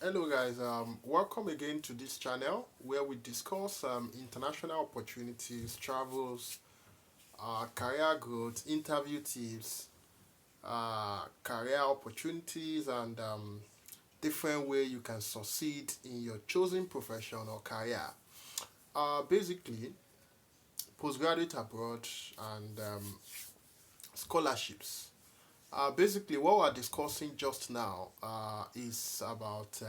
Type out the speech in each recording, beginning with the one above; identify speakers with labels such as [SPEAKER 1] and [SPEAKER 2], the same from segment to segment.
[SPEAKER 1] Hello guys, welcome again to this channel where we discuss international opportunities, travels, career growth, interview tips, career opportunities, and different way you can succeed in your chosen profession or career. Basically, postgraduate abroad and scholarships. Basically, what we're discussing just now is about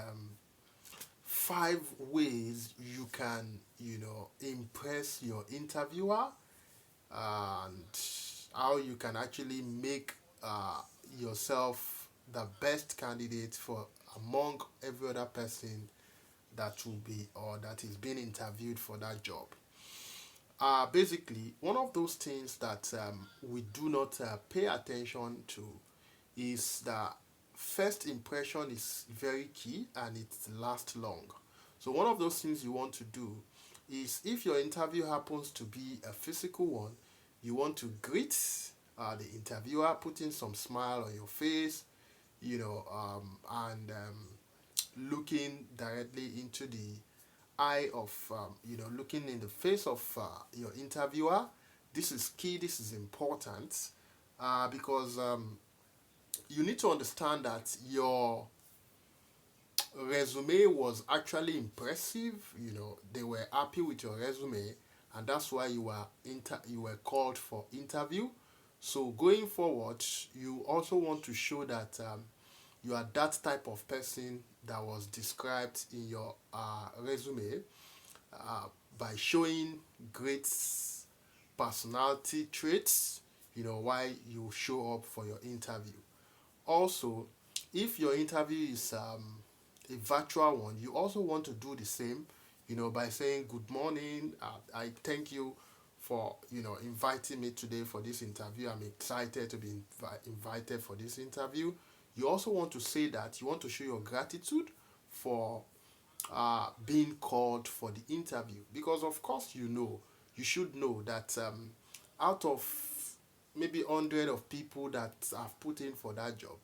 [SPEAKER 1] 5 ways you can, impress your interviewer and how you can actually make yourself the best candidate for among every other person that will be or that is being interviewed for that job. Basically, one of those things that we do not pay attention to is that first impression is very key and it lasts long. So one of those things you want to do is if your interview happens to be a physical one, you want to greet the interviewer, putting some smile on your face, and looking directly into the eye of, looking in the face of your interviewer. This is key, this is important because you need to understand that your resume was actually impressive. They were happy with your resume, and that's why you were called for interview. So going forward, you also want to show that you are that type of person that was described in your resume uh, by showing great personality traits. Why you show up for your interview. Also, if your interview is a virtual one, you also want to do the same, by saying good morning. I thank you for inviting me today for this interview. I'm excited to be invited for this interview. You also want to say that you want to show your gratitude for being called for the interview because of course you should know that out of maybe 100 of people that have put in for that job,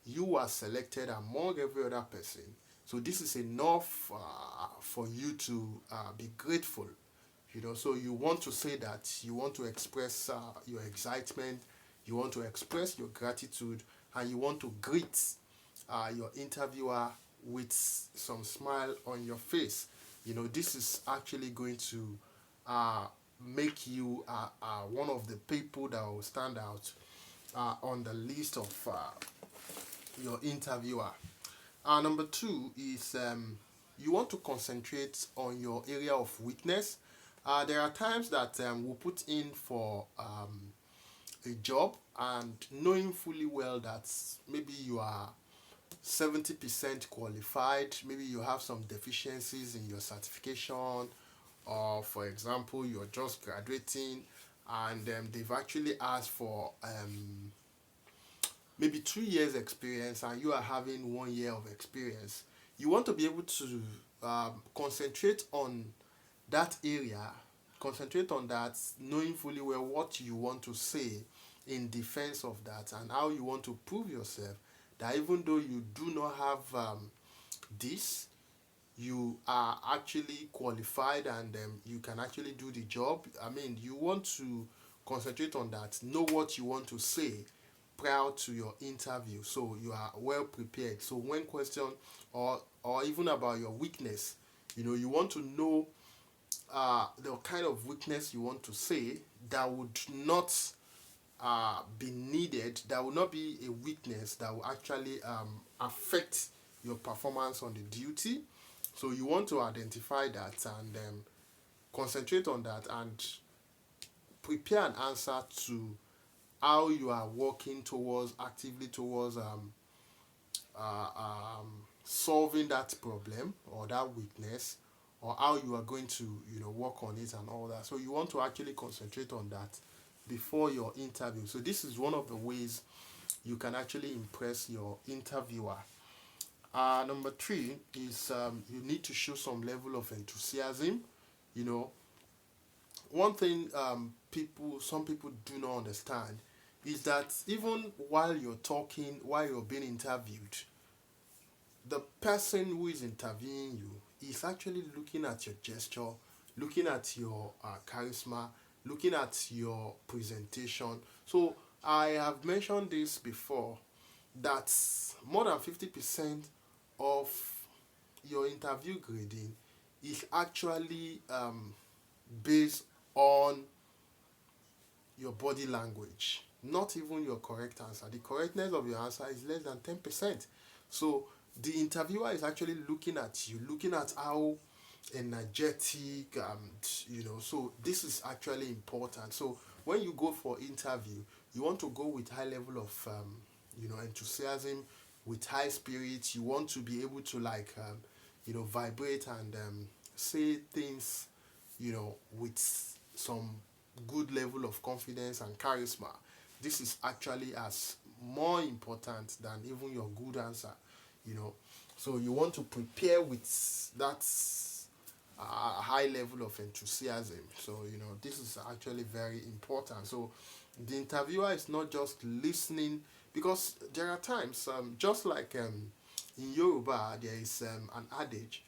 [SPEAKER 1] you are selected among every other person. So this is enough for you to be grateful. So you want to say that you want to express your excitement, you want to express your gratitude, and you want to greet your interviewer with some smile on your face. This is actually going to uh, make you one of the people that will stand out on the list of your interviewer. Number two is you want to concentrate on your area of weakness. There are times that we put in for a job and knowing fully well that maybe you are 70% qualified, maybe you have some deficiencies in your certification, or for example, you're just graduating and they've actually asked for maybe 2 years experience and you are having 1 year of experience. You want to be able to concentrate on that area, concentrate on that, knowing fully well what you want to say in defense of that and how you want to prove yourself that even though you do not have this, you are actually qualified and you can actually do the job. I mean, you want to concentrate on that, know what you want to say prior to your interview so you are well prepared. So when question or even about your weakness, you want to know the kind of weakness you want to say that would not be needed, that will not be a weakness that will actually affect your performance on the duty. So you want to identify that and concentrate on that and prepare an answer to how you are working towards actively towards uh, um, solving that problem or that weakness, or how you are going to work on it and all that. So you want to actually concentrate on that before your interview. So this is one of the ways you can actually impress your interviewer. Number three is you need to show some level of enthusiasm. You know, one thing some people do not understand is that even while you're talking, while you're being interviewed, the person who is interviewing you is actually looking at your gesture, looking at your charisma, looking at your presentation. So I have mentioned this before that more than 50% of your interview grading is actually based on your body language, not even your correct answer. The correctness of your answer is less than 10%. So the interviewer is actually looking at you, looking at how energetic, so this is actually important. So when you go for interview, you want to go with high level of enthusiasm, with high spirits. You want to be able to vibrate and say things with some good level of confidence and charisma. This is actually as more important than even your good answer, you know. So you want to prepare with that high level of enthusiasm. So this is actually very important. So the interviewer is not just listening, because there are times, just like in Yoruba, there is an adage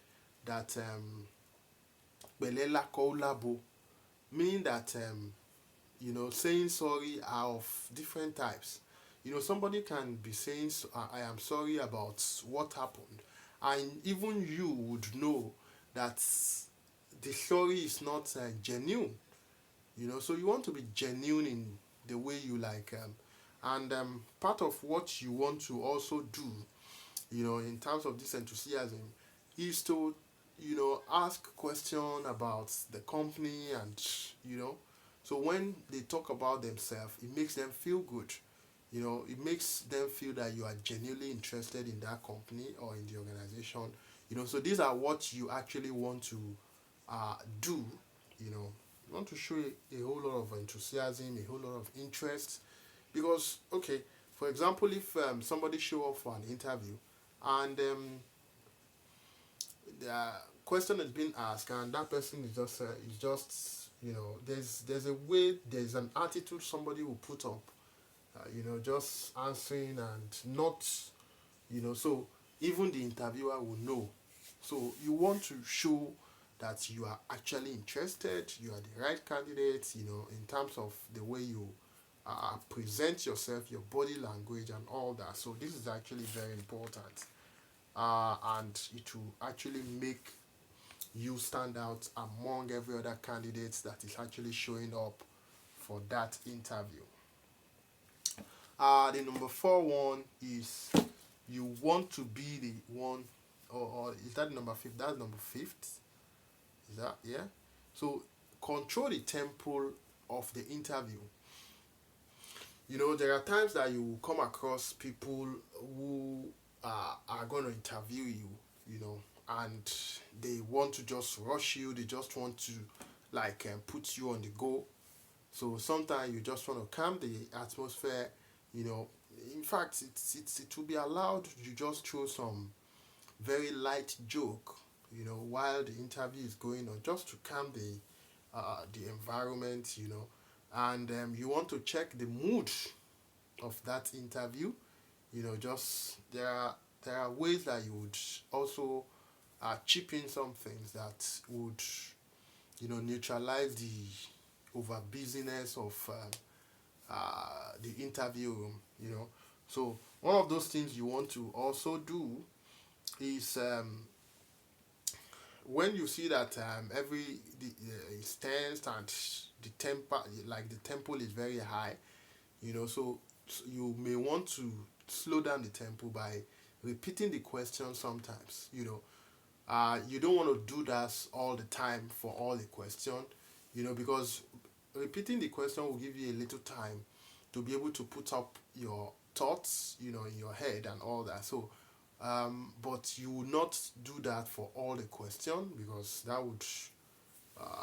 [SPEAKER 1] that belela koulabo, meaning that saying sorry are of different types. Somebody can be saying, I am sorry about what happened, and even you would know that the story is not genuine. So you want to be genuine in the way you and part of what you want to also do, in terms of this enthusiasm, is to ask question about the company, and so when they talk about themselves, it makes them feel good. It makes them feel that you are genuinely interested in that company or in the organization. So these are what you actually want to do. You want to show a whole lot of enthusiasm, a whole lot of interest, because okay, for example, if somebody show up for an interview, and the question is being asked, and that person is just there's a way, there's an attitude somebody will put up, just answering and not, so even the interviewer will know. So you want to show that you are actually interested, you are the right candidate, in terms of the way you present yourself, your body language, and all that. So this is actually very important, and it will actually make you stand out among every other candidate that is actually showing up for that interview. The number four one is you want to be the one, or is that number fifth? That's number fifth. Is that, yeah? So control the tempo of the interview. There are times that you will come across people who are going to interview you, and they want to just rush you. They just want to put you on the go. So sometimes you just want to calm the atmosphere. You know, in fact, it will be allowed. You just throw some very light joke, while the interview is going on, just to calm the environment. And you want to check the mood of that interview. Just there are ways that you would also chip in some things that would neutralize the over busyness of the interview room. So one of those things you want to also do is, when you see that every is tense, and the tempo, like the tempo is very high, so you may want to slow down the tempo by repeating the question sometimes. You don't want to do that all the time for all the question, because repeating the question will give you a little time to be able to put up your thoughts, in your head and all that. So but you will not do that for all the question, because that would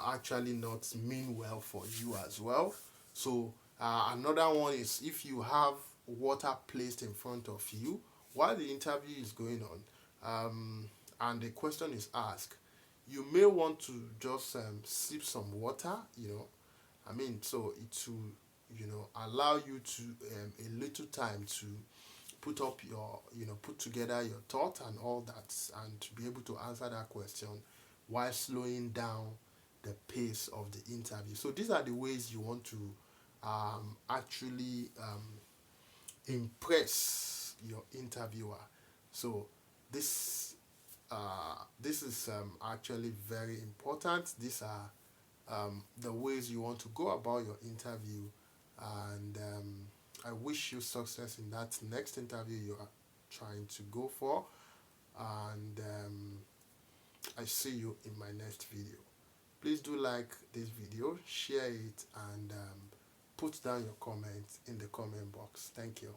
[SPEAKER 1] actually not mean well for you as well. So another one is, if you have water placed in front of you while the interview is going on, and the question is asked, you may want to just sip some water. I mean, so it will allow you to a little time to put up your, put together your thought and all that, and to be able to answer that question while slowing down the pace of the interview. So these are the ways you want to actually impress your interviewer. So this this is actually very important. These are the ways you want to go about your interview, and I wish you success in that next interview you are trying to go for, and I see you in my next video. Please do like this video, share it, and put down your comments in the comment box. Thank you.